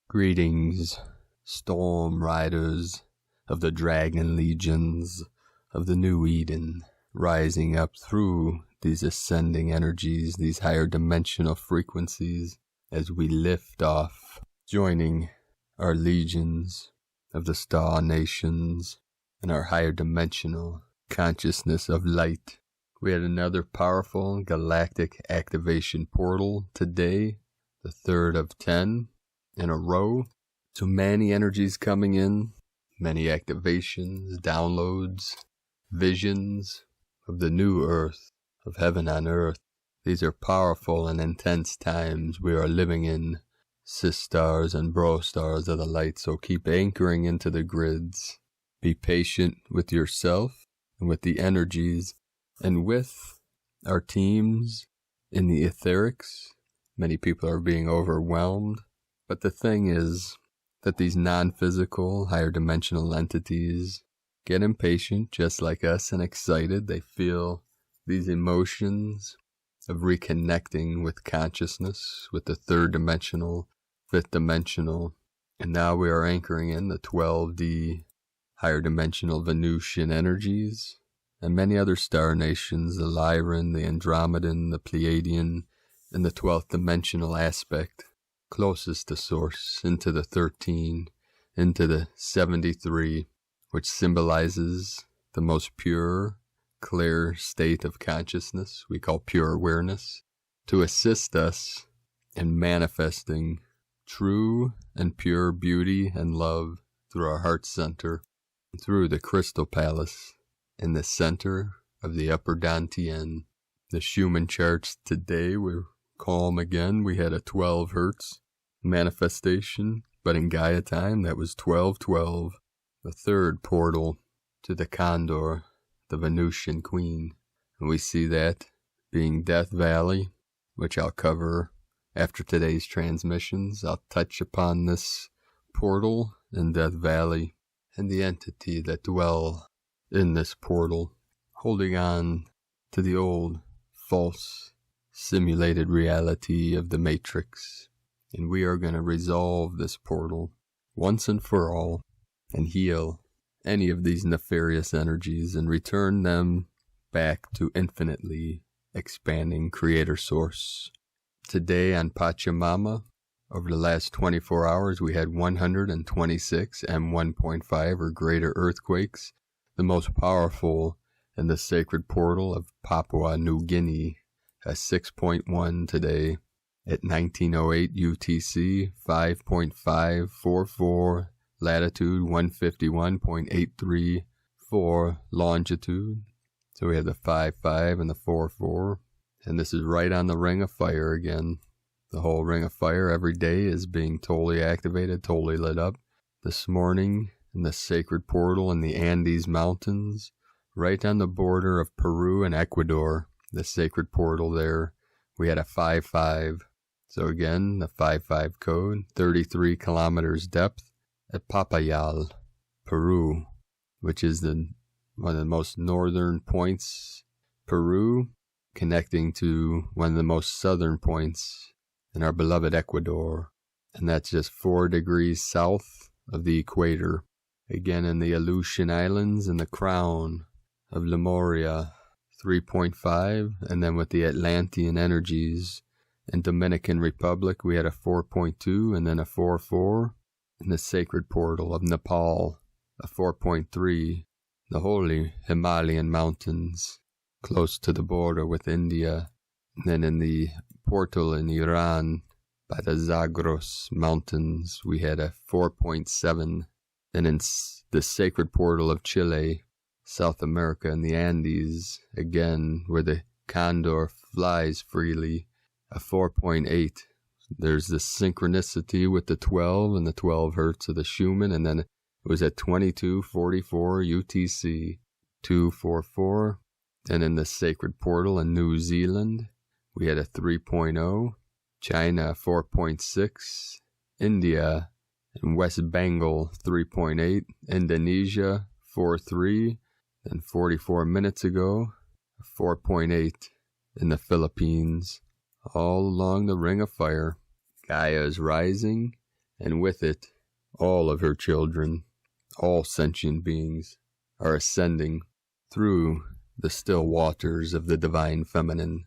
Greetings, storm riders of the dragon legions of the new Eden, rising up through these ascending energies, these higher dimensional frequencies, as we lift off, joining our legions of the star nations and our higher dimensional consciousness of light. We had another powerful galactic activation portal today, the third of 10 in a row. So many energies coming in, many activations, downloads, visions of the new earth, of heaven on earth. These are powerful and intense times we are living in, sis stars and bro stars of the light. So keep anchoring into the grids. Be patient with yourself and with the energies and with our teams in the etherics. Many people are being overwhelmed. But the thing is that these non-physical, higher dimensional entities get impatient just like us and excited. They feel these emotions of reconnecting with consciousness, with the third dimensional, fifth dimensional. And now we are anchoring in the 12D higher dimensional Venusian energies and many other star nations, the Lyran, the Andromedan, the Pleiadian, and the 12th dimensional aspect. Closest to source, into the 13, into the 73, which symbolizes the most pure, clear state of consciousness we call pure awareness, to assist us in manifesting true and pure beauty and love through our heart center, through the crystal palace in the center of the upper Dantian. The Schumann charts today were calm again. We had a 12 hertz manifestation, but in Gaia time that was 1212, the third portal to the Condor, the Venusian queen. And we see that being Death Valley, which I'll cover after today's transmissions. I'll touch upon this portal in Death Valley and the entity that dwell in this portal, holding on to the old false simulated reality of the Matrix. And we are going to resolve this portal once and for all and heal any of these nefarious energies and return them back to infinitely expanding Creator Source. Today on Pachamama, over the last 24 hours, we had 126 M1.5 or greater earthquakes, the most powerful in the sacred portal of Papua New Guinea. A 6.1 today at 1908 UTC, 5.544 latitude, 151.834 longitude. So we have the 5.5 and the 4.4. And this is right on the ring of fire again. The whole ring of fire every day is being totally activated, totally lit up. This morning in the sacred portal in the Andes Mountains, right on the border of Peru and Ecuador, the sacred portal there, we had a 5.5. So again, the 5.5 code, 33 kilometers depth at Popayal, Peru, which is one of the most northern points, Peru, connecting to one of the most southern points in our beloved Ecuador. And that's just 4 degrees south of the equator. Again, in the Aleutian Islands and the crown of Lemuria, 3.5, and then with the Atlantean energies in Dominican Republic, we had a 4.2 and then a 4.4. In the sacred portal of Nepal, a 4.3. The holy Himalayan mountains, close to the border with India. And then in the portal in Iran, by the Zagros mountains, we had a 4.7. And in the sacred portal of Chile, South America in the Andes, again, where the condor flies freely, a 4.8. There's the synchronicity with the 12 and the 12 hertz of the Schumann, and then it was at 2244 UTC, 244. And in the sacred portal in New Zealand, we had a 3.0, China 4.6, India and West Bengal 3.8, Indonesia 4.3, and 44 minutes ago, 4.8 in the Philippines, all along the ring of fire. Gaia is rising and with it, all of her children, all sentient beings, are ascending through the still waters of the divine feminine.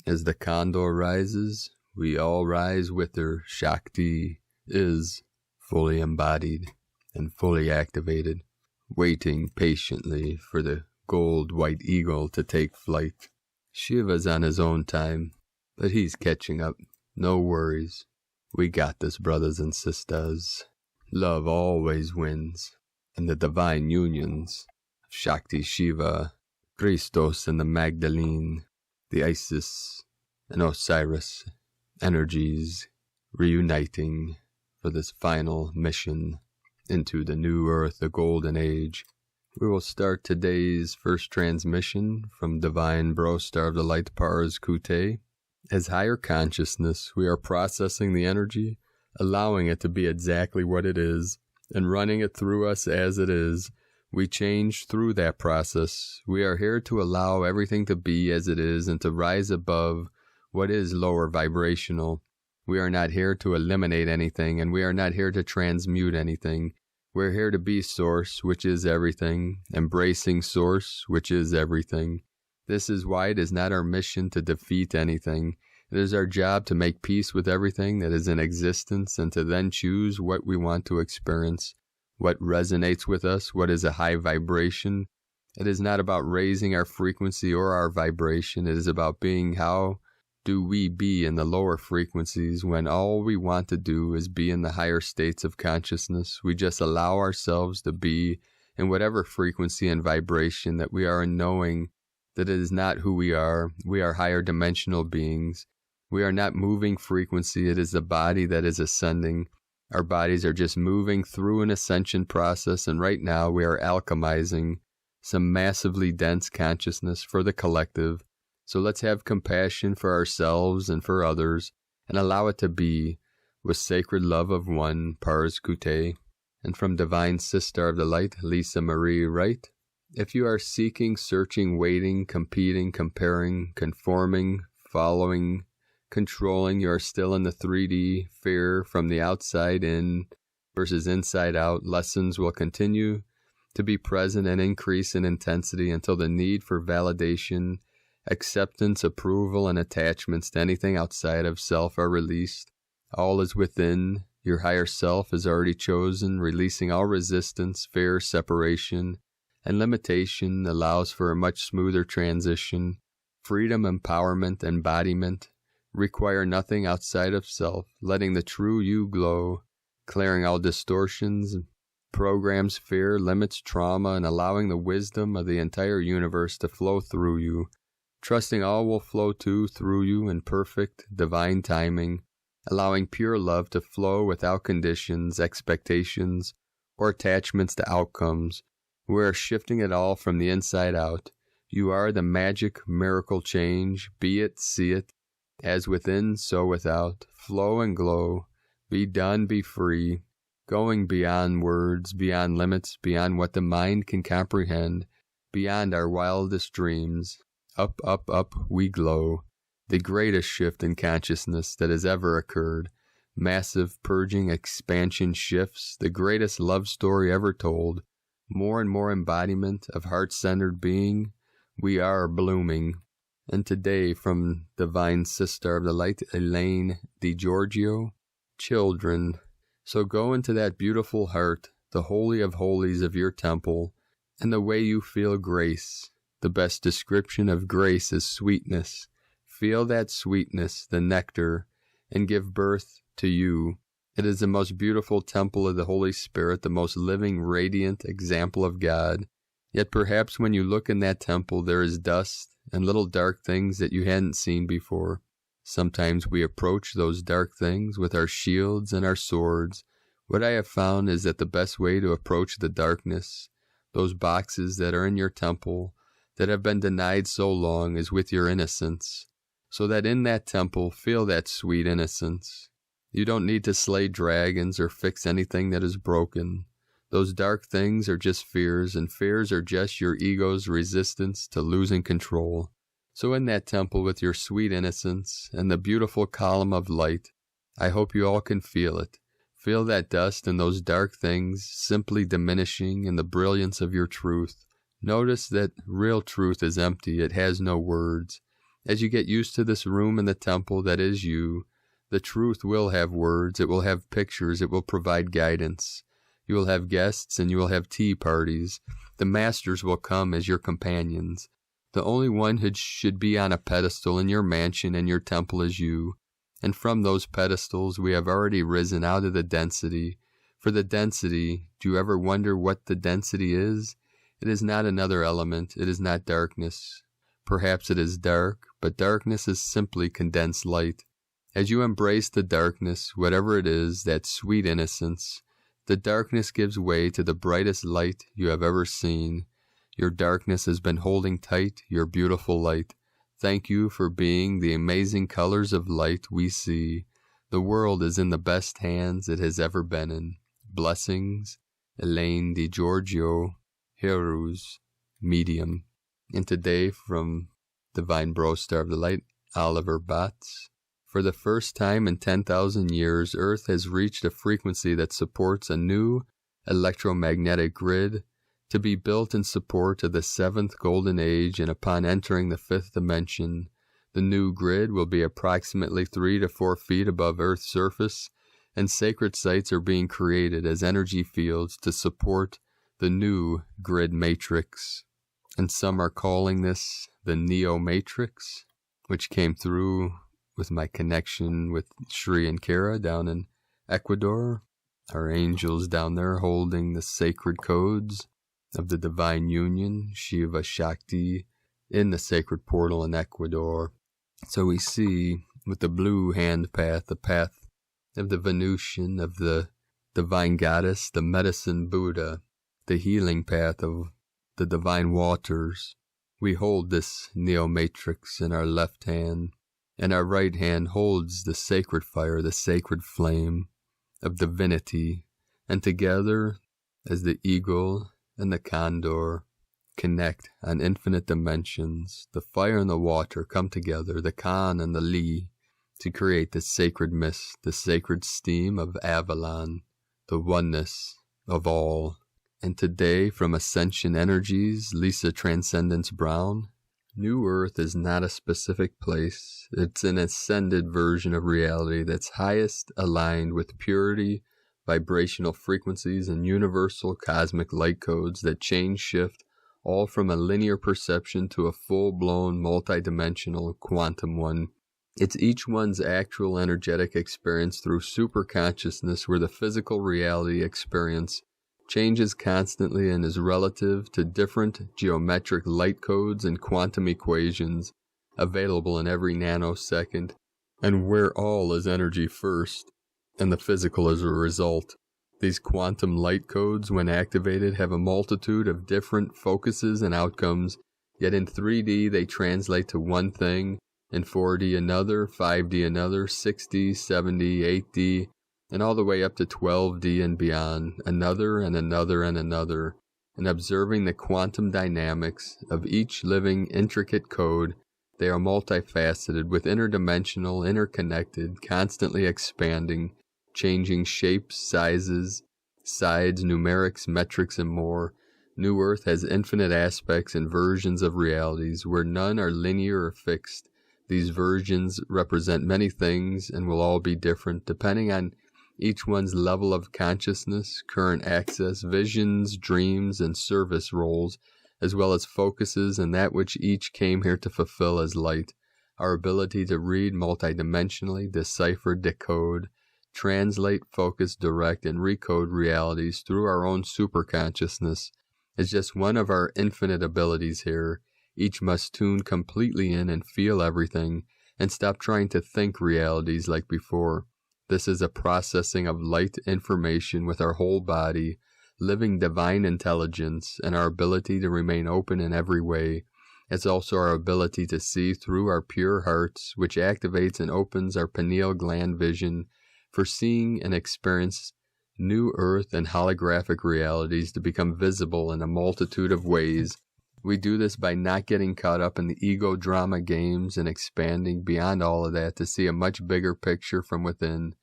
As the condor rises, we all rise with her. Shakti is fully embodied and fully activated, waiting patiently for the gold white eagle to take flight. Shiva's on his own time, but he's catching up. No worries. We got this, brothers and sisters. Love always wins, and the divine unions of Shakti, Shiva, Christos and the Magdalene, the Isis and Osiris energies reuniting for this final mission into the new earth, the golden age. We will start today's first transmission from Divine Bro Star of the Light Pars Kute. As higher consciousness, we are processing the energy, allowing it to be exactly what it is, and running it through us as it is. We change through that process. We are here to allow everything to be as it is and to rise above what is lower vibrational. We are not here to eliminate anything, and we are not here to transmute anything. We're here to be Source, which is everything, embracing Source, which is everything. This is why it is not our mission to defeat anything. It is our job to make peace with everything that is in existence and to then choose what we want to experience, what resonates with us, what is a high vibration. It is not about raising our frequency or our vibration. It is about being how do we be in the lower frequencies when all we want to do is be in the higher states of consciousness. We just allow ourselves to be in whatever frequency and vibration that we are in, knowing that it is not who we are. We are higher dimensional beings. We are not moving frequency. It is the body that is ascending. Our bodies are just moving through an ascension process, and right now we are alchemizing some massively dense consciousness for the collective. So let's have compassion for ourselves and for others, and allow it to be with sacred love of one, Pars Kute. And from Divine Sister of the Light, Lisa Marie Wright. If you are seeking, searching, waiting, competing, comparing, conforming, following, controlling, you are still in the 3D fear from the outside in versus inside out. Lessons will continue to be present and increase in intensity until the need for validation, acceptance, approval, and attachments to anything outside of self are released. All is within. Your higher self is already chosen, releasing all resistance, fear, separation, and limitation allows for a much smoother transition. Freedom, empowerment, embodiment require nothing outside of self, letting the true you glow, clearing all distortions, programs, fear, limits, trauma, and allowing the wisdom of the entire universe to flow through you, trusting all will flow to through you in perfect divine timing, allowing pure love to flow without conditions, expectations, or attachments to outcomes. We are shifting it all from the inside out. You are the magic miracle change. Be it, see it, as within, so without. Flow and glow. Be done, be free. Going beyond words, beyond limits, beyond what the mind can comprehend, beyond our wildest dreams. Up, up, up, we glow. The greatest shift in consciousness that has ever occurred. Massive purging, expansion shifts. The greatest love story ever told. More and more embodiment of heart-centered being. We are blooming. And today from Divine Sister of the Light, Elaine DiGiorgio, children. So go into that beautiful heart, the holy of holies of your temple, and the way you feel grace. The best description of grace is sweetness. Feel that sweetness, the nectar, and give birth to you. It is the most beautiful temple of the Holy Spirit, the most living, radiant example of God. Yet perhaps when you look in that temple, there is dust and little dark things that you hadn't seen before. Sometimes we approach those dark things with our shields and our swords. What I have found is that the best way to approach the darkness, those boxes that are in your temple, that have been denied so long, is with your innocence. So that in that temple, feel that sweet innocence. You don't need to slay dragons or fix anything that is broken. Those dark things are just fears, and fears are just your ego's resistance to losing control. So in that temple with your sweet innocence and the beautiful column of light, I hope you all can feel it. Feel that dust and those dark things simply diminishing in the brilliance of your truth. Notice that real truth is empty. It has no words. As you get used to this room in the temple that is you, the truth will have words. It will have pictures. It will provide guidance. You will have guests and you will have tea parties. The masters will come as your companions. The only one who should be on a pedestal in your mansion and your temple is you. And from those pedestals we have already risen out of the density. For the density, do you ever wonder what the density is? It is not another element. It is not darkness. Perhaps it is dark, but darkness is simply condensed light. As you embrace the darkness, whatever it is, that sweet innocence, the darkness gives way to the brightest light you have ever seen. Your darkness has been holding tight your beautiful light. Thank you for being the amazing colors of light we see. The world is in the best hands it has ever been in. Blessings, Elaine Di Giorgio, Heroes, Medium. And today from Divine Bro Star of the Light, Oliver Batts. For the first time in 10,000 years, Earth has reached a frequency that supports a new electromagnetic grid to be built in support of the 7th Golden Age, and upon entering the 5th dimension, the new grid will be approximately 3 to 4 feet above Earth's surface, and sacred sites are being created as energy fields to support the new grid matrix. And some are calling this the Neo Matrix, which came through with my connection with Shri and Kara down in Ecuador. Our angels down there holding the sacred codes of the divine union, Shiva Shakti, in the sacred portal in Ecuador. So we see with the blue hand path, the path of the Venusian, of the divine goddess, the medicine Buddha, the healing path of the divine waters. We hold this Neo Matrix in our left hand, and our right hand holds the sacred fire, the sacred flame of divinity. And together, as the eagle and the condor connect on infinite dimensions, the fire and the water come together, the Khan and the Li, to create the sacred mist, the sacred steam of Avalon, the oneness of all. And today, from Ascension Energies, Lisa Transcendence Brown, New Earth is not a specific place. It's an ascended version of reality that's highest aligned with purity, vibrational frequencies, and universal cosmic light codes that change shift all from a linear perception to a full-blown multidimensional quantum one. It's each one's actual energetic experience through superconsciousness, where the physical reality experience changes constantly and is relative to different geometric light codes and quantum equations available in every nanosecond, and where all is energy first and the physical is a result. These quantum light codes, when activated, have a multitude of different focuses and outcomes, yet in 3D they translate to one thing, in 4D another, 5D another, 6D, 7D, 8D, and all the way up to 12D and beyond, another and another and another. And observing the quantum dynamics of each living intricate code, they are multifaceted, with interdimensional, interconnected, constantly expanding, changing shapes, sizes, sides, numerics, metrics, and more. New Earth has infinite aspects and versions of realities, where none are linear or fixed. These versions represent many things and will all be different, depending on each one's level of consciousness, current access, visions, dreams, and service roles, as well as focuses and that which each came here to fulfill as light. Our ability to read multidimensionally, decipher, decode, translate, focus, direct, and recode realities through our own superconsciousness is just one of our infinite abilities here. Each must tune completely in and feel everything, and stop trying to think realities like before. This is a processing of light information with our whole body, living divine intelligence, and our ability to remain open in every way. It's also our ability to see through our pure hearts, which activates and opens our pineal gland vision for seeing and experience new earth and holographic realities to become visible in a multitude of ways. We do this by not getting caught up in the ego drama games and expanding beyond all of that to see a much bigger picture from within.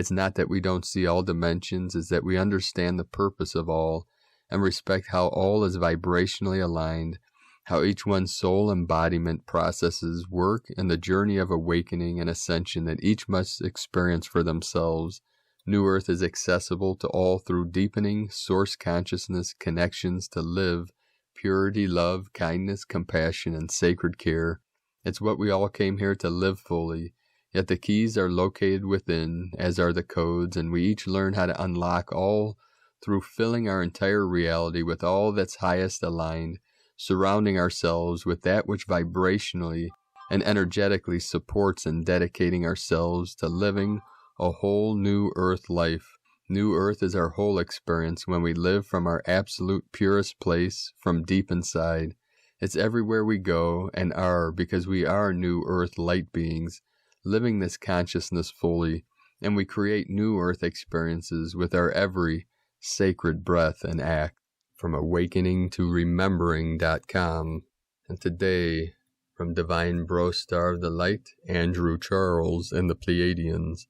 It's not that we don't see all dimensions, it's that we understand the purpose of all and respect how all is vibrationally aligned, how each one's soul embodiment processes work and the journey of awakening and ascension that each must experience for themselves. New Earth is accessible to all through deepening source consciousness connections to live purity, love, kindness, compassion, and sacred care. It's what we all came here to live fully, yet the keys are located within, as are the codes, and we each learn how to unlock all through filling our entire reality with all that's highest aligned, surrounding ourselves with that which vibrationally and energetically supports and dedicating ourselves to living a whole new earth life. New Earth is our whole experience when we live from our absolute purest place from deep inside. It's everywhere we go and are because we are New Earth light beings, living this consciousness fully, and we create New Earth experiences with our every sacred breath and act. From awakening to remembering.com. And today, from Divine Bro Star of the Light, Andrew Charles and the Pleiadians.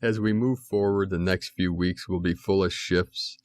As we move forward, the next few weeks will be full of shifts.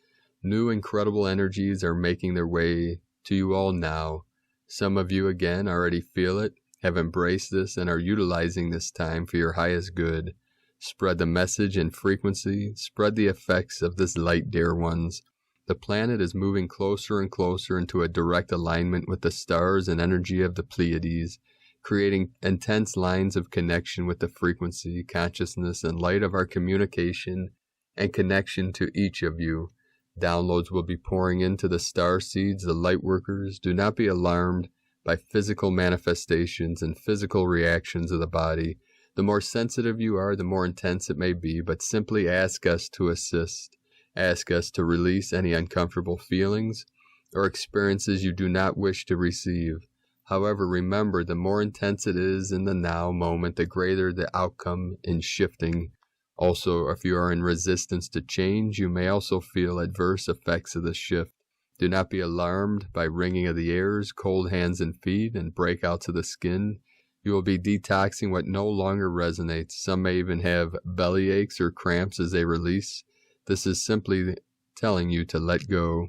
New incredible energies are making their way to you all now. Some of you, again, already feel it, have embraced this, and are utilizing this time for your highest good. Spread the message and frequency, spread the effects of this light, dear ones. The planet is moving closer and closer into a direct alignment with the stars and energy of the Pleiades, creating intense lines of connection with the frequency, consciousness, and light of our communication and connection to each of you. Downloads will be pouring into the star seeds, the light workers. Do not be alarmed by physical manifestations and physical reactions of the body. The more sensitive you are, the more intense it may be, but simply ask us to assist. Ask us to release any uncomfortable feelings or experiences you do not wish to receive. However, remember, the more intense it is in the now moment, the greater the outcome in shifting. Also, if you are in resistance to change, you may also feel adverse effects of the shift. Do not be alarmed by wringing of the ears, cold hands and feet, and breakouts of the skin. You will be detoxing what no longer resonates. Some may even have belly aches or cramps as they release. This is simply telling you to let go.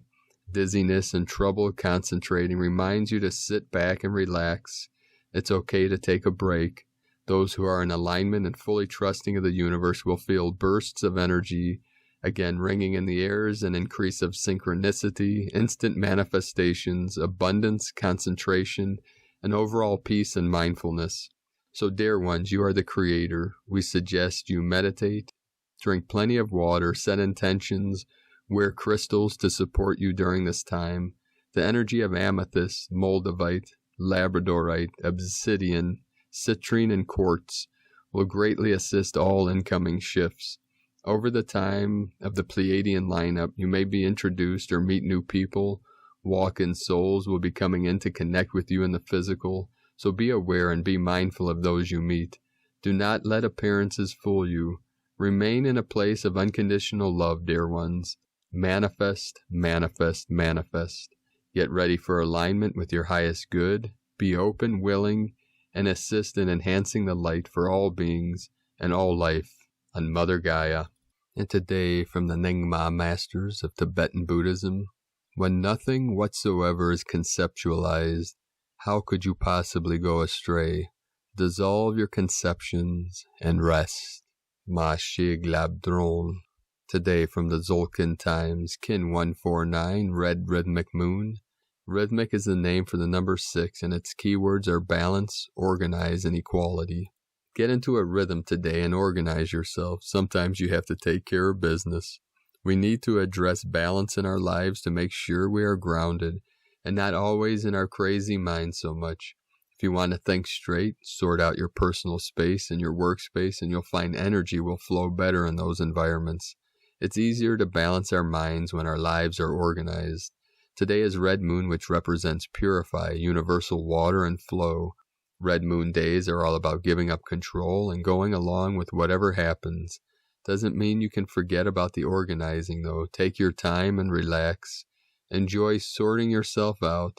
Dizziness and trouble concentrating reminds you to sit back and relax. It's okay to take a break. Those who are in alignment and fully trusting of the universe will feel bursts of energy, again ringing in the airs, an increase of synchronicity, instant manifestations, abundance, concentration, and overall peace and mindfulness. So, dear ones, you are the creator. We suggest you meditate, drink plenty of water, set intentions, wear crystals to support you during this time. The energy of amethyst, moldavite, labradorite, obsidian, citrine, and quartz will greatly assist all incoming shifts. Over the time of the Pleiadian lineup, you may be introduced or meet new people. Walk-in souls will be coming in to connect with you in the physical, so be aware and be mindful of those you meet. Do not let appearances fool you. Remain in a place of unconditional love, dear ones. Manifest, manifest, manifest. Get ready for alignment with your highest good. Be open, willing, and assist in enhancing the light for all beings and all life on Mother Gaia. And today, from the Nyingma Masters of Tibetan Buddhism, when nothing whatsoever is conceptualized, how could you possibly go astray? Dissolve your conceptions and rest. Ma Shig Labdron. Today, from the Zolkin Times, Kin 149, Red Rhythmic Moon. Rhythmic is the name for the number 6, and its keywords are balance, organize, and equality. Get into a rhythm today and organize yourself. Sometimes you have to take care of business. We need to address balance in our lives to make sure we are grounded and not always in our crazy minds so much. If you want to think straight, sort out your personal space and your workspace, and you'll find energy will flow better in those environments. It's easier to balance our minds when our lives are organized. Today is Red Moon, which represents purify, universal water, and flow. Red Moon days are all about giving up control and going along with whatever happens. Doesn't mean you can forget about the organizing, though. Take your time and relax. Enjoy sorting yourself out,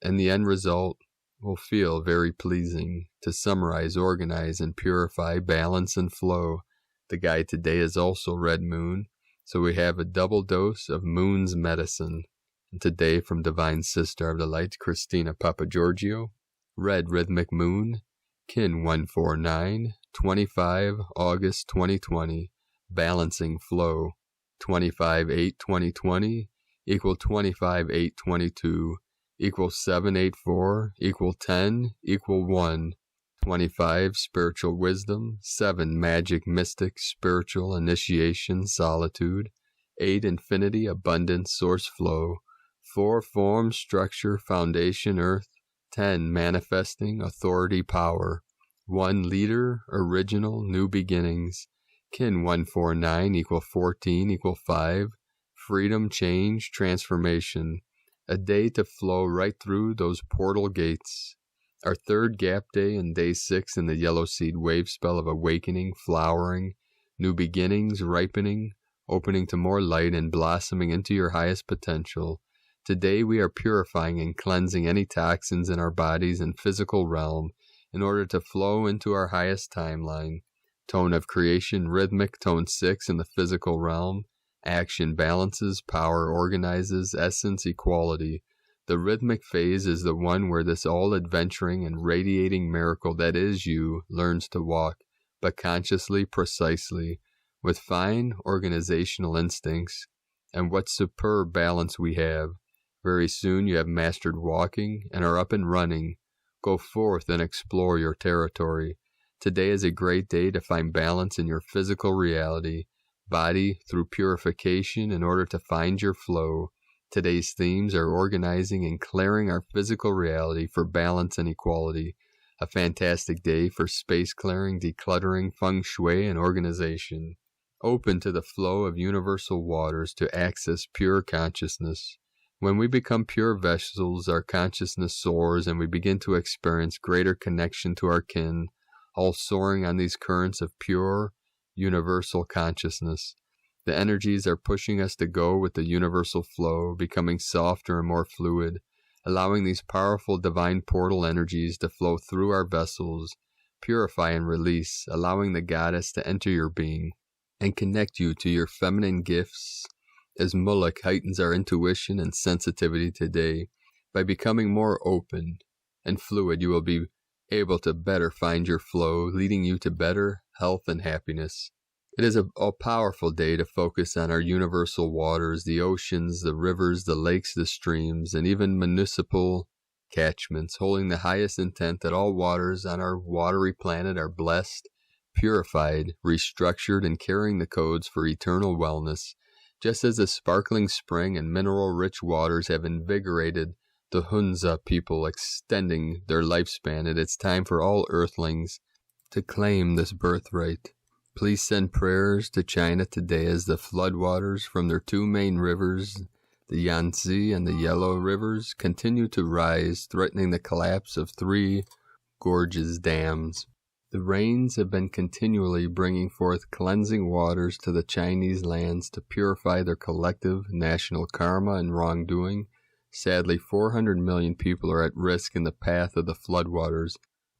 and the end result will feel very pleasing. To summarize, organize and purify, balance and flow. The guide today is also Red Moon, so we have a double dose of Moon's medicine. And today from Divine Sister of the Light, Christina Papagiorgio, Red Rhythmic Moon, Kin 149, 25 August 2020, Balancing Flow, 25/8/2020, equal 25/8/22, equal 7/84, equal 10, equal 1, 25 Spiritual Wisdom, 7 Magic Mystic Spiritual Initiation Solitude, 8 Infinity Abundance Source Flow, 4 Form Structure Foundation Earth, 10 Manifesting Authority Power, 1 Leader Original New Beginnings, Kin 149 equal 14 equal 5, Freedom Change Transformation, a day to flow right through those portal gates. Our third gap day and day 6 in the yellow seed wave spell of awakening, flowering, new beginnings, ripening, opening to more light and blossoming into your highest potential. Today we are purifying and cleansing any toxins in our bodies and physical realm in order to flow into our highest timeline. Tone of creation, rhythmic, tone 6 in the physical realm. Action balances, power organizes, essence equality. The rhythmic phase is the one where this all-adventuring and radiating miracle that is you learns to walk, but consciously, precisely, with fine organizational instincts. And what superb balance we have. Very soon you have mastered walking and are up and running. Go forth and explore your territory. Today is a great day to find balance in your physical reality, body through purification in order to find your flow. Today's themes are organizing and clearing our physical reality for balance and equality. A fantastic day for space clearing, decluttering, feng shui, and organization. Open to the flow of universal waters to access pure consciousness. When we become pure vessels, our consciousness soars and we begin to experience greater connection to our kin, all soaring on these currents of pure, universal consciousness. The energies are pushing us to go with the universal flow, becoming softer and more fluid, allowing these powerful divine portal energies to flow through our vessels, purify and release, allowing the goddess to enter your being and connect you to your feminine gifts. As Mulak heightens our intuition and sensitivity today, by becoming more open and fluid, you will be able to better find your flow, leading you to better health and happiness. It is a powerful day to focus on our universal waters, the oceans, the rivers, the lakes, the streams, and even municipal catchments, holding the highest intent that all waters on our watery planet are blessed, purified, restructured, and carrying the codes for eternal wellness. Just as the sparkling spring and mineral-rich waters have invigorated the Hunza people, extending their lifespan, it is time for all earthlings to claim this birthright. Please send prayers to China today as the floodwaters from their 2 main rivers, the Yangtze and the Yellow Rivers, continue to rise, threatening the collapse of 3 gorgeous dams. The rains have been continually bringing forth cleansing waters to the Chinese lands to purify their collective national karma and wrongdoing. Sadly, 400 million people are at risk in the path of the floodwaters,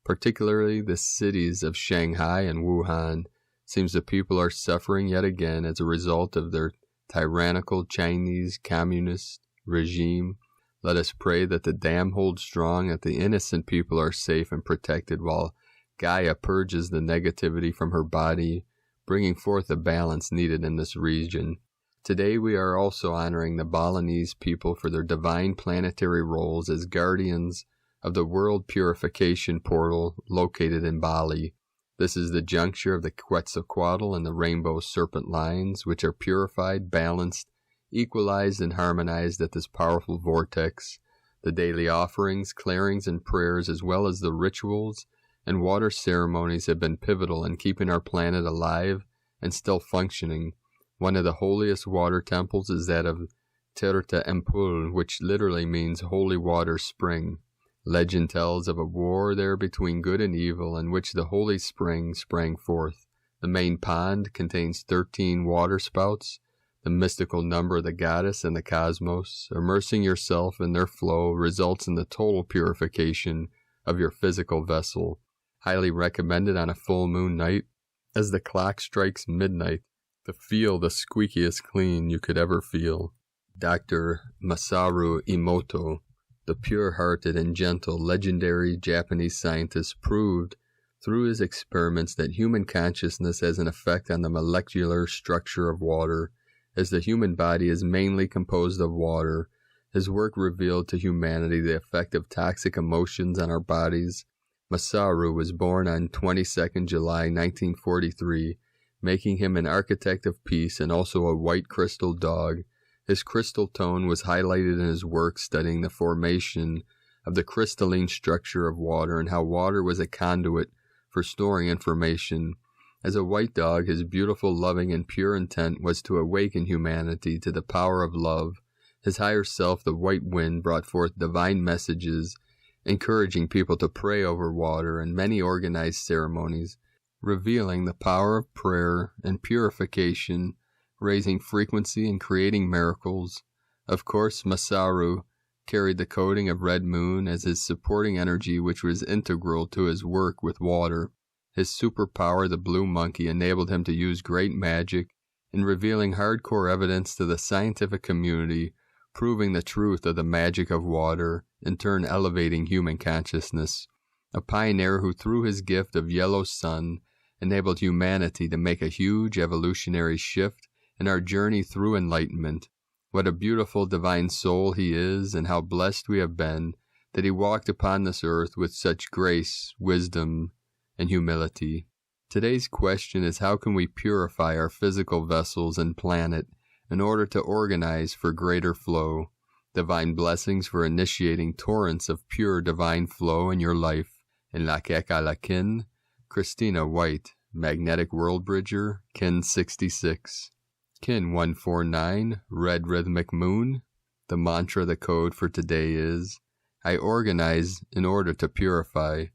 particularly the cities of Shanghai and Wuhan. Seems the people are suffering yet again as a result of their tyrannical Chinese communist regime. Let us pray that the dam holds strong, that the innocent people are safe and protected while Gaia purges the negativity from her body, bringing forth the balance needed in this region. Today we are also honoring the Balinese people for their divine planetary roles as guardians of the world purification portal located in Bali. This is the juncture of the Quetzalcoatl and the rainbow serpent lines, which are purified, balanced, equalized, and harmonized at this powerful vortex. The daily offerings, clearings, and prayers, as well as the rituals and water ceremonies have been pivotal in keeping our planet alive and still functioning. One of the holiest water temples is that of Tirta Empul, which literally means holy water spring. Legend tells of a war there between good and evil in which the holy spring sprang forth. The main pond contains 13 water spouts, the mystical number of the goddess and the cosmos. Immersing yourself in their flow results in the total purification of your physical vessel. Highly recommended on a full moon night. as the clock strikes midnight, to feel the squeakiest clean you could ever feel. Dr. Masaru Emoto, the pure-hearted and gentle legendary Japanese scientist, proved through his experiments that human consciousness has an effect on the molecular structure of water, as the human body is mainly composed of water. His work revealed to humanity the effect of toxic emotions on our bodies. Masaru was born on 22nd July 1943, making him an architect of peace and also a white crystal dog. His crystal tone was highlighted in his work studying the formation of the crystalline structure of water and how water was a conduit for storing information. As a white dog, his beautiful, loving, and pure intent was to awaken humanity to the power of love. His higher self, the white wind, brought forth divine messages, encouraging people to pray over water and many organized ceremonies, revealing the power of prayer and purification, raising frequency and creating miracles. Of course, Masaru carried the coding of red moon as his supporting energy, which was integral to his work with water. His superpower, the blue monkey, enabled him to use great magic in revealing hardcore evidence to the scientific community, proving the truth of the magic of water, in turn elevating human consciousness. A pioneer who, through his gift of yellow sun, enabled humanity to make a huge evolutionary shift in our journey through enlightenment. What a beautiful divine soul he is, and how blessed we have been that he walked upon this earth with such grace, wisdom, and humility. Today's question is, how can we purify our physical vessels and planet in order to organize for greater flow? Divine blessings for initiating torrents of pure divine flow in your life. In La Kin, Christina White, Magnetic World Bridger, Kin 66. Kin 149, Red Rhythmic Moon. The mantra, the code for today is, I organize in order to purify.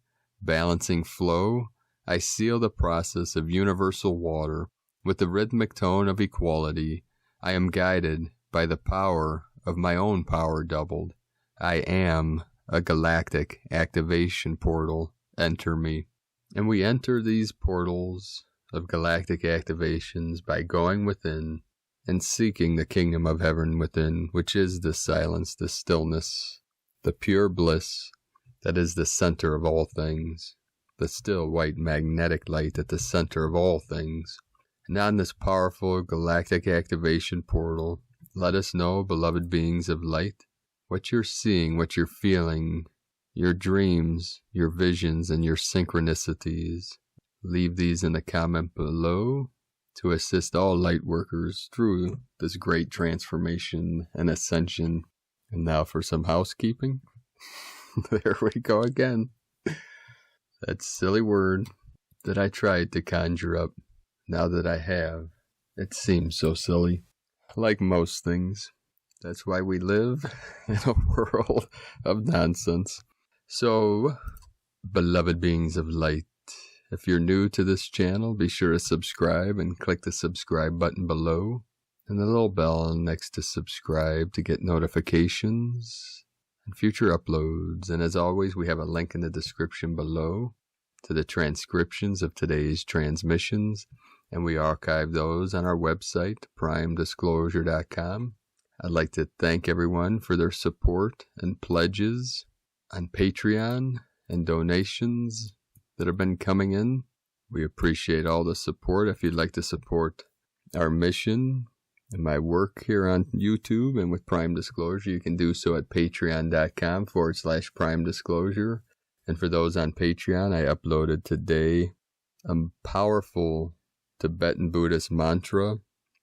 Balancing flow, I seal the process of universal water with the rhythmic tone of equality. I am guided by the power of my own power doubled. I am a galactic activation portal. Enter me. And we enter these portals of galactic activations by going within and seeking the kingdom of heaven within, which is the silence, the stillness, the pure bliss that is the center of all things, the still white magnetic light at the center of all things. And on this powerful galactic activation portal, let us know, beloved beings of light, what you're seeing, what you're feeling, your dreams, your visions, and your synchronicities. Leave these in the comment below to assist all light workers through this great transformation and ascension. And now for some housekeeping. There we go again. That silly word that I tried to conjure up. Now that I have, it seems so silly. Like most things. That's why we live in a world of nonsense. So, beloved beings of light, if you're new to this channel, be sure to subscribe and click the subscribe button below and the little bell next to subscribe to get notifications and future uploads. And as always, we have a link in the description below to the transcriptions of today's transmissions, and we archive those on our website, primedisclosure.com. I'd like to thank everyone for their support and pledges on Patreon and donations that have been coming in. We appreciate all the support. If you'd like to support our mission and my work here on YouTube and with Prime Disclosure, you can do so at patreon.com/Prime Disclosure. And for those on Patreon, I uploaded today a powerful Tibetan Buddhist mantra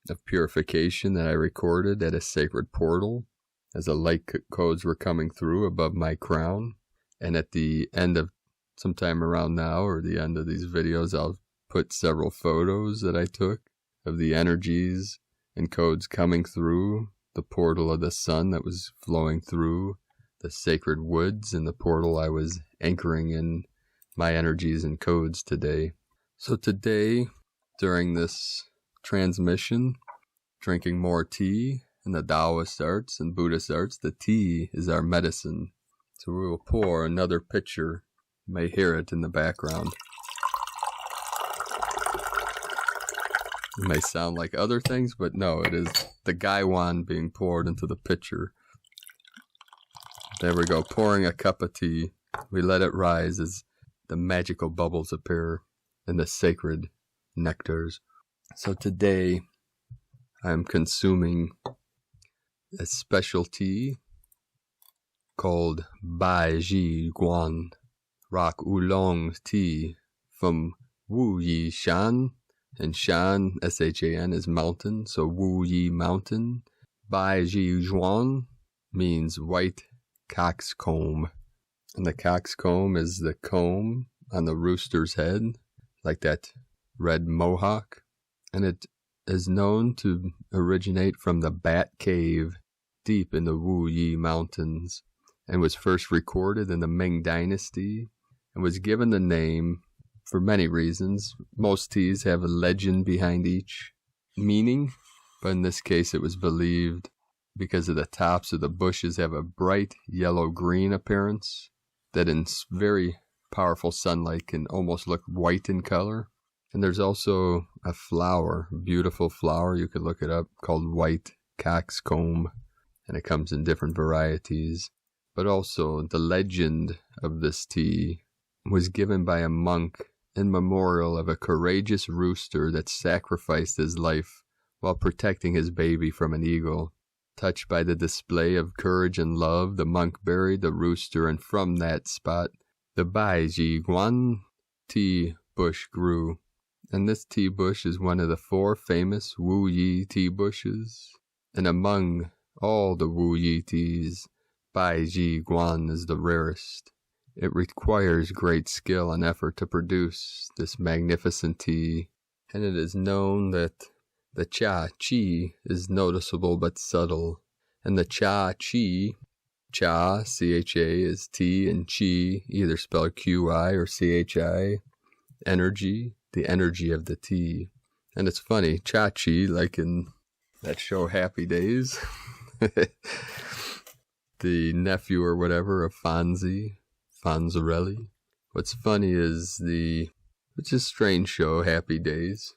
of purification that I recorded at a sacred portal as the light codes were coming through above my crown. And at the end of sometime around now, or the end of these videos, I'll put several photos that I took of the energies and codes coming through the portal of the sun that was flowing through the sacred woods in the portal I was anchoring in my energies and codes today. So today, during this transmission, drinking more tea in the Taoist arts and Buddhist arts, the tea is our medicine. So we will pour another pitcher. You may hear it in the background. It may sound like other things, but no, it is the gaiwan being poured into the pitcher. There we go, pouring a cup of tea. We let it rise as the magical bubbles appear in the sacred nectars. So today I'm consuming a special tea called Bai Ji Guan Rock Oolong tea from Wu Yi Shan. And Shan, S-H-A-N, is mountain, so Wu Yi Mountain. Bai Ji Guan means white coxcomb. And the coxcomb is the comb on the rooster's head, like that red mohawk. And it is known to originate from the Bat Cave deep in the Wu Yi Mountains, and was first recorded in the Ming Dynasty, and was given the name for many reasons. Most teas have a legend behind each meaning, but in this case it was believed because of the tops of the bushes have a bright yellow-green appearance that in very powerful sunlight can almost look white in color. And there's also a flower, beautiful flower, you could look it up, called white coxcomb, and it comes in different varieties. But also the legend of this tea was given by a monk in memorial of a courageous rooster that sacrificed his life while protecting his baby from an eagle. Touched by the display of courage and love, the monk buried the rooster, and from that spot the Bai Ji Guan tea bush grew. And this tea bush is one of the 4 famous Wu Yi tea bushes. And among all the Wu Yi teas, Bai Ji Guan is the rarest. It requires great skill and effort to produce this magnificent tea, and it is known that the cha-chi is noticeable but subtle, and the cha-chi, cha, C-H-A, is tea, and chi, either spelled Q-I or C-H-I, energy, the energy of the tea. And it's funny, cha-chi, like in that show Happy Days, the nephew or whatever of Fonzarelli. What's funny is it's a strange show, Happy Days,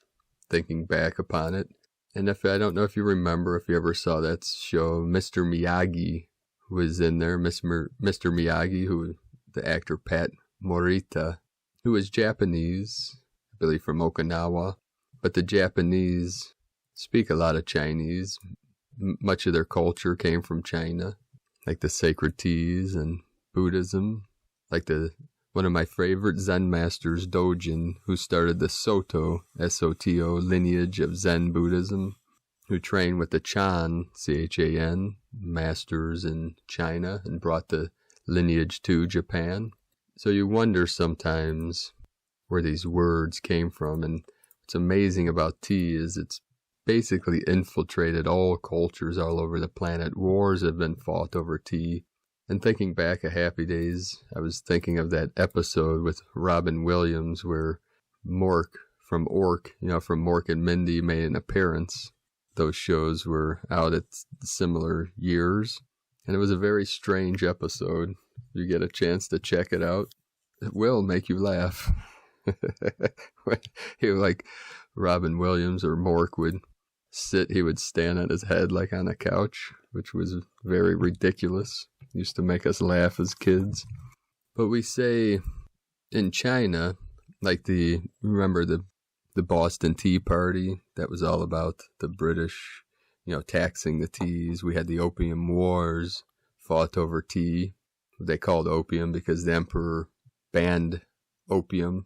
thinking back upon it. And I don't know if you remember, if you ever saw that show, Mr. Miyagi was in there. Mr. Miyagi, the actor Pat Morita, who was Japanese, I believe from Okinawa. But the Japanese speak a lot of Chinese. Much of their culture came from China, like the sacred teas and Buddhism. Like one of my favorite Zen masters, Dojin, who started the Soto, S-O-T-O, lineage of Zen Buddhism, who trained with the Chan, C-H-A-N, masters in China, and brought the lineage to Japan. So you wonder sometimes where these words came from. And what's amazing about tea is it's basically infiltrated all cultures all over the planet. Wars have been fought over tea. And thinking back at Happy Days, I was thinking of that episode with Robin Williams where Mork from Mork and Mindy made an appearance. Those shows were out at similar years. And it was a very strange episode. You get a chance to check it out. It will make you laugh. Like Robin Williams or Mork would he would stand on his head like on a couch, which was very ridiculous. Used to make us laugh as kids. But we say in China, like remember the Boston Tea Party? That was all about the British, taxing the teas. We had the Opium Wars, fought over tea. They called opium because the emperor banned opium,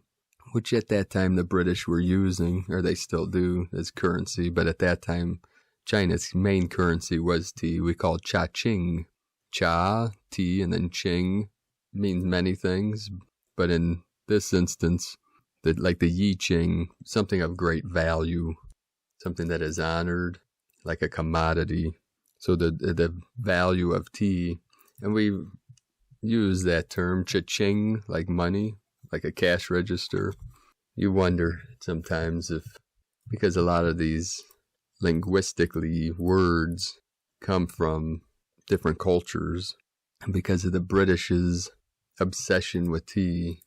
which at that time the British were using, or they still do, as currency. But at that time, China's main currency was tea. We called cha-ching. Cha, tea, and then ching means many things. But in this instance, like the Yi Ching, something of great value, something that is honored, like a commodity. So the value of tea, and we use that term, cha-ching, like money, like a cash register. You wonder sometimes because a lot of these linguistically words come from different cultures, and because of the British's obsession with tea,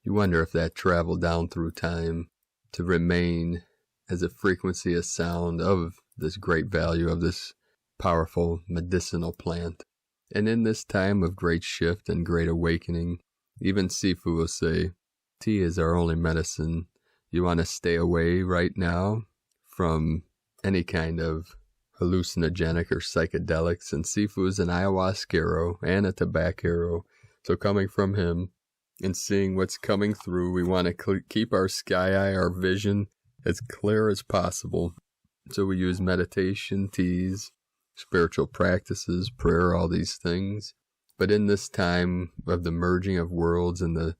you wonder if that traveled down through time to remain as a frequency, a sound of this great value of this powerful medicinal plant. And in this time of great shift and great awakening, even Sifu will say, tea is our only medicine. You want to stay away right now from any kind of hallucinogenic or psychedelics. And Sifu is an ayahuasquero and a tobacco. So coming from him and seeing what's coming through, we want to keep our sky eye, our vision, as clear as possible. So we use meditation, teas, spiritual practices, prayer, all these things. But in this time of the merging of worlds and the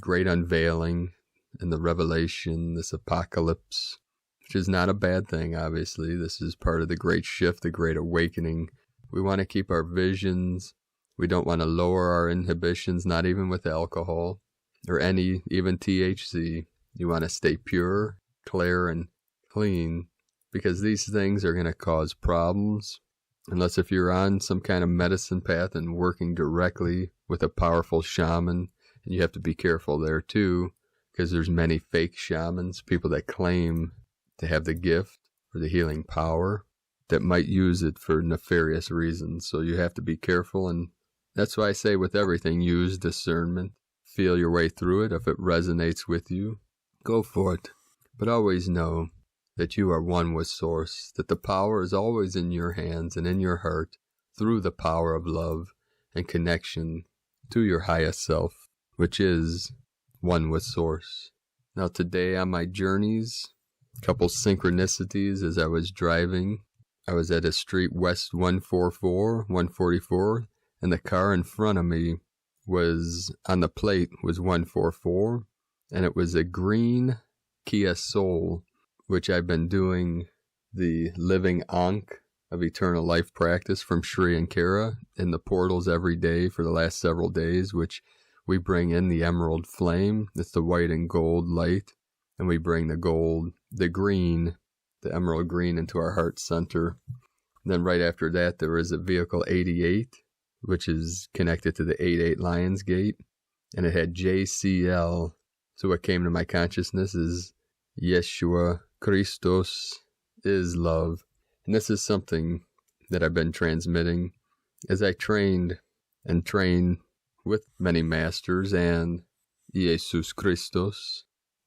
great unveiling and the revelation, this apocalypse, which is not a bad thing, obviously. This is part of the great shift, the great awakening. We want to keep our visions. We don't want to lower our inhibitions, not even with alcohol or even THC. You want to stay pure, clear, and clean, because these things are going to cause problems. Unless if you're on some kind of medicine path and working directly with a powerful shaman, and you have to be careful there too, because there's many fake shamans, people that claim to have the gift or the healing power that might use it for nefarious reasons. So you have to be careful, and that's why I say with everything, use discernment. Feel your way through it. If it resonates with you, go for it. But always know that you are one with Source, that the power is always in your hands and in your heart through the power of love and connection to your highest self, which is one with Source. Now today on my journeys, a couple synchronicities as I was driving. I was at a street west 144, and the car in front of me was, on the plate, was 144, and it was a green Kia Soul, which I've been doing the living Ankh of eternal life practice from Shri and Kara in the portals every day for the last several days, which we bring in the emerald flame. It's the white and gold light, and we bring the gold, the green, the emerald green into our heart center. And then right after that, there is a vehicle 88, which is connected to the 88 Lions Gate, and it had JCL. So what came to my consciousness is Yeshua Christos is love. And this is something that I've been transmitting as I trained and train with many masters and Jesus Christos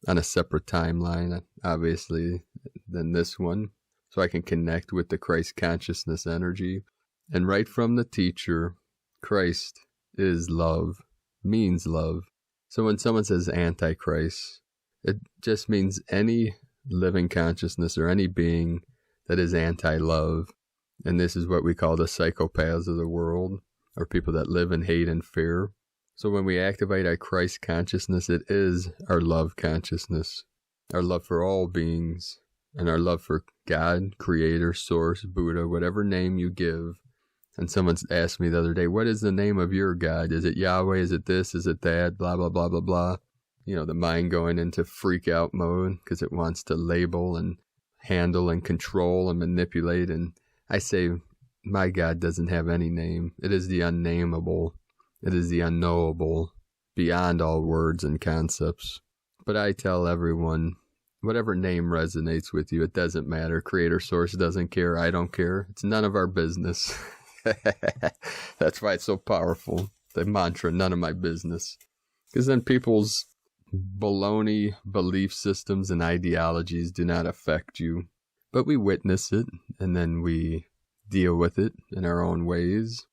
on a separate timeline, obviously, than this one, so I can connect with the Christ consciousness energy. And right from the teacher, Christ is love, means love. So when someone says Antichrist, it just means any living consciousness or any being that is anti-love. And this is what we call the psychopaths of the world, or people that live in hate and fear. So when we activate our Christ consciousness, it is our love consciousness, our love for all beings, and our love for God, Creator, Source, Buddha, whatever name you give. And someone asked me the other day, what is the name of your God? Is it Yahweh? Is it this? Is it that? Blah, blah, blah, blah, blah. You know, the mind going into freak out mode because it wants to label and handle and control and manipulate. And I say, my God doesn't have any name. It is the unnameable. It is the unknowable, beyond all words and concepts. But I tell everyone, whatever name resonates with you, it doesn't matter. Creator, Source doesn't care. I don't care. It's none of our business. That's why it's so powerful. The mantra, none of my business. Because then people's baloney belief systems and ideologies do not affect you. But we witness it, and then we deal with it in our own ways.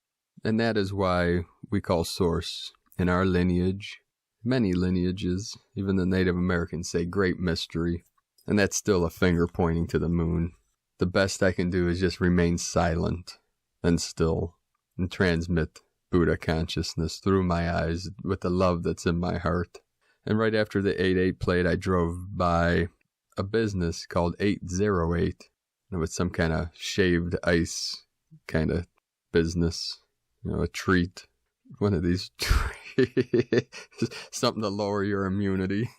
And that is why we call Source in our lineage, many lineages, even the Native Americans say great mystery. And that's still a finger pointing to the moon. The best I can do is just remain silent and still and transmit Buddha consciousness through my eyes with the love that's in my heart. And right after the 88 played, I drove by a business called 808. It was some kind of shaved ice kind of business. You know, a treat. One of these something to lower your immunity.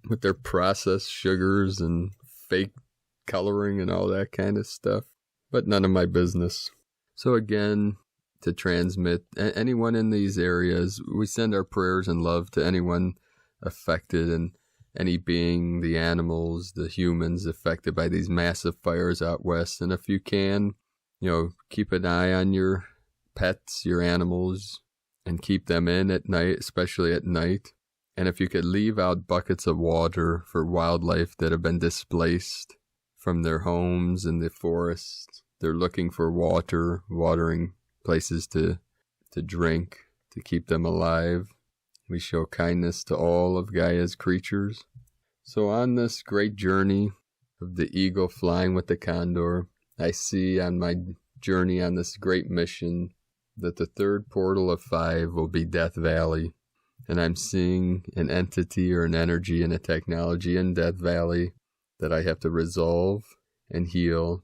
With their processed sugars and fake coloring and all that kind of stuff. But none of my business. So again, to transmit anyone in these areas, we send our prayers and love to anyone affected. And any being, the animals, the humans affected by these massive fires out west. And if you can, keep an eye on your pets, your animals, and keep them in at night, especially at night. And if you could leave out buckets of water for wildlife that have been displaced from their homes in the forest, they're looking for water, watering places to drink, to keep them alive. We show kindness to all of Gaia's creatures. So on this great journey of the eagle flying with the condor, I see on my journey on this great mission that the third portal of 5 will be Death Valley. And I'm seeing an entity or an energy and a technology in Death Valley that I have to resolve and heal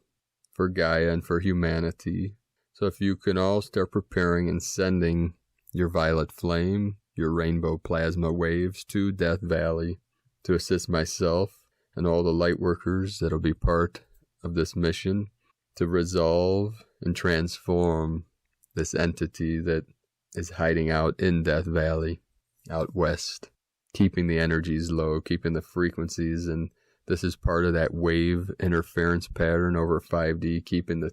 for Gaia and for humanity. So if you can all start preparing and sending your violet flame, your rainbow plasma waves to Death Valley to assist myself and all the light workers that'll be part of this mission to resolve and transform this entity that is hiding out in Death Valley, out west, keeping the energies low, keeping the frequencies, and this is part of that wave interference pattern over 5D, keeping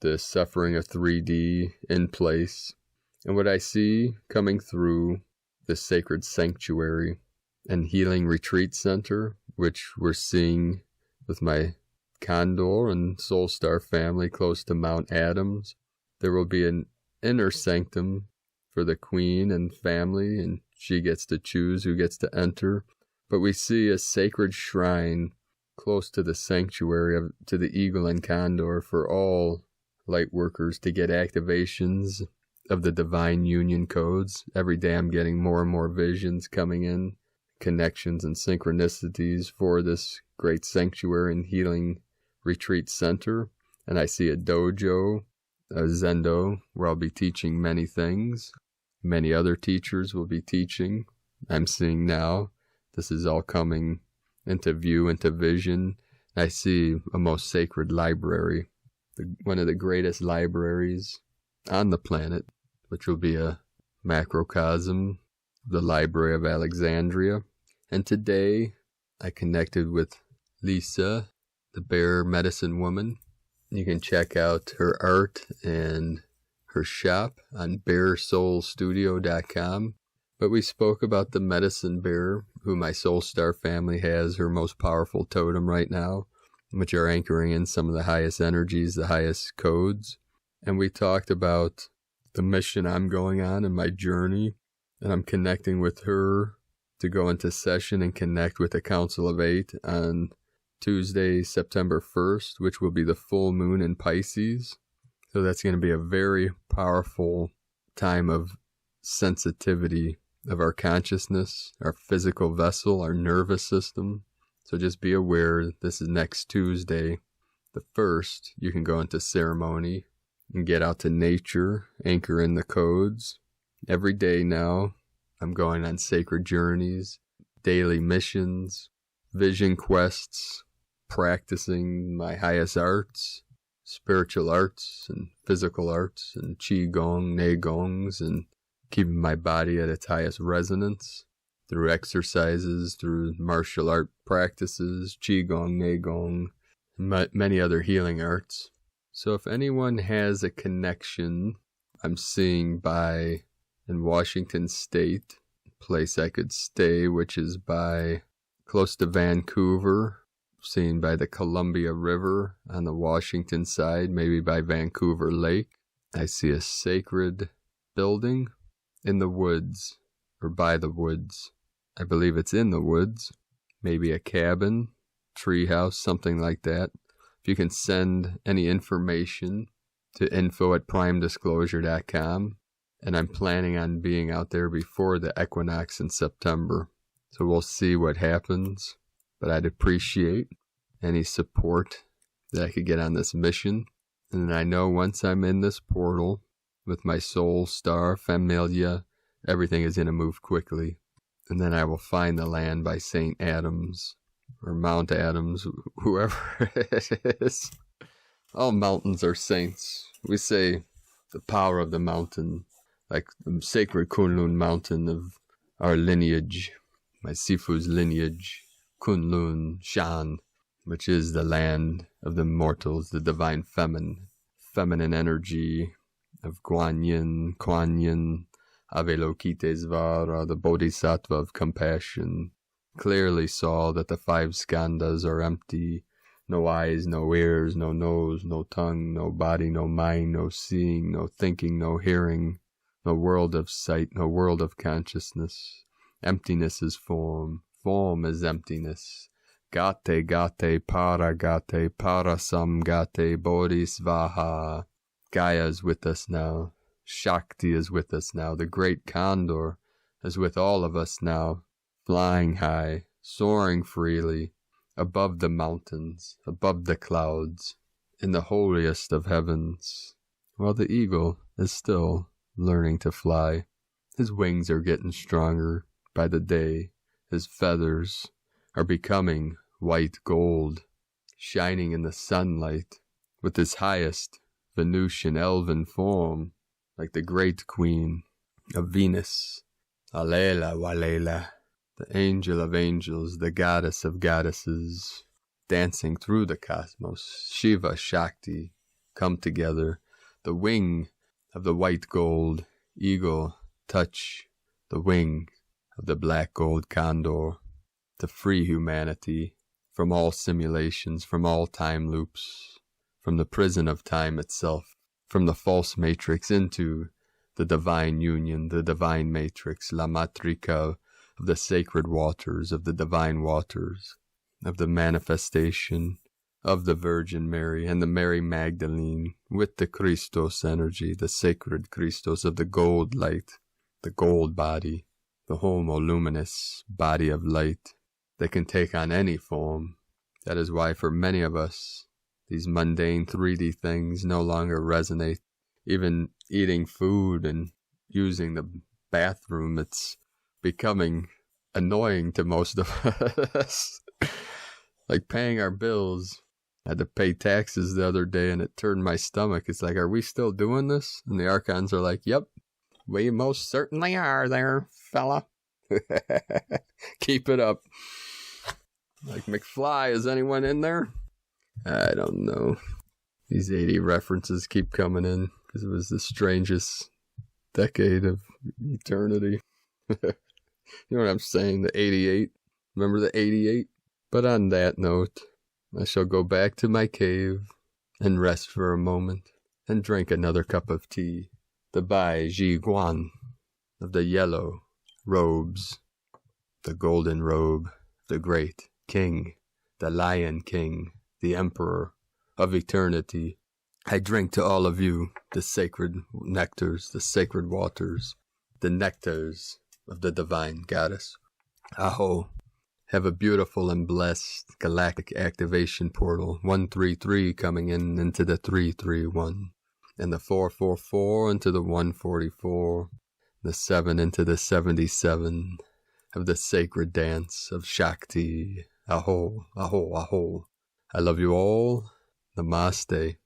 the suffering of 3D in place. And what I see coming through the sacred sanctuary and healing retreat center, which we're seeing with my Condor and Soul Star family close to Mount Adams, there will be an inner sanctum for the queen and family, and she gets to choose who gets to enter. But we see a sacred shrine close to the sanctuary to the eagle and condor for all light workers to get activations of the divine union codes. Every day I'm getting more and more visions coming in, connections and synchronicities for this great sanctuary and healing retreat center. And I see a dojo, a zendo, where I'll be teaching many things. Many other teachers will be teaching. I'm seeing now. This is all coming into view, into vision. I see a most sacred library, one of the greatest libraries on the planet, which will be a macrocosm, the Library of Alexandria. And today I connected with Lisa, the bear medicine woman. You can check out her art and her shop on bearsoulstudio.com. But we spoke about the medicine bear, who my Soul Star family has, her most powerful totem right now, which are anchoring in some of the highest energies, the highest codes. And we talked about the mission I'm going on in my journey, and I'm connecting with her to go into session and connect with the Council of 8 on Tuesday, September 1st, which will be the full moon in Pisces. So that's going to be a very powerful time of sensitivity of our consciousness, our physical vessel, our nervous system. So just be aware, this is next Tuesday, the 1st. You can go into ceremony and get out to nature, anchor in the codes. Every day now, I'm going on sacred journeys, daily missions, vision quests, practicing my highest arts, spiritual arts and physical arts and qigong, neigongs, and keeping my body at its highest resonance through exercises, through martial art practices, qigong, neigong, and many other healing arts. So if anyone has a connection, I'm seeing by in Washington State, a place I could stay, which is by close to Vancouver, seen by the Columbia River on the Washington side, maybe by Vancouver Lake. I see a sacred building in the woods, or by the woods. I believe it's in the woods. Maybe a cabin, treehouse, something like that. If you can send any information to info@primedisclosure.com. And I'm planning on being out there before the equinox in September. So we'll see what happens. But I'd appreciate any support that I could get on this mission. And I know once I'm in this portal with my Soul Star Familia, everything is going to move quickly. And then I will find the land by St. Adams or Mount Adams, whoever it is. All mountains are saints. We say the power of the mountain, like the sacred Kunlun mountain of our lineage, my Sifu's lineage, Kunlun Shan, which is the land of the mortals, the divine feminine energy of Kuan Yin, Avalokitesvara, the Bodhisattva of compassion, clearly saw that the 5 skandhas are empty. No eyes, no ears, no nose, no tongue, no body, no mind, no seeing, no thinking, no hearing, no world of sight, no world of consciousness. Emptiness is form. Form is emptiness. Gate, parasam gate, bodhisvaha. Gaia is with us now. Shakti is with us now. The great condor is with all of us now, flying high, soaring freely, above the mountains, above the clouds, in the holiest of heavens, while the eagle is still learning to fly. His wings are getting stronger by the day. His feathers are becoming white gold, shining in the sunlight with his highest Venusian elven form, like the great queen of Venus, Alela Walela, the angel of angels, the goddess of goddesses, dancing through the cosmos. Shiva, Shakti, come together. The wing of the white gold eagle touch the wing of the black gold condor, to free humanity from all simulations, from all time loops, from the prison of time itself, from the false matrix into the divine union, the divine matrix, la matrika of the sacred waters, of the divine waters, of the manifestation of the Virgin Mary and the Mary Magdalene with the Christos energy, the sacred Christos of the gold light, the gold body, the homo luminous body of light that can take on any form. That is why for many of us, these mundane 3D things no longer resonate. Even eating food and using the bathroom, it's becoming annoying to most of us. Like paying our bills. I had to pay taxes the other day and it turned my stomach. It's like, are we still doing this? And the archons are like, yep, we most certainly are there, fella. Keep it up. Like, McFly, is anyone in there? I don't know. These 80 references keep coming in because it was the strangest decade of eternity. You know what I'm saying? The 88. Remember the 88? But on that note, I shall go back to my cave and rest for a moment and drink another cup of tea. The Bai Ji Guan of the yellow robes, the golden robe, the great king, the Lion King, the Emperor of eternity. I drink to all of you the sacred nectars, the sacred waters, the nectars of the divine goddess. Aho. Have a beautiful and blessed galactic activation portal. 133 coming into the 331. And the 444 into the 144. The 7 into the 77 of the sacred dance of Shakti. Aho, aho, aho. I love you all. Namaste.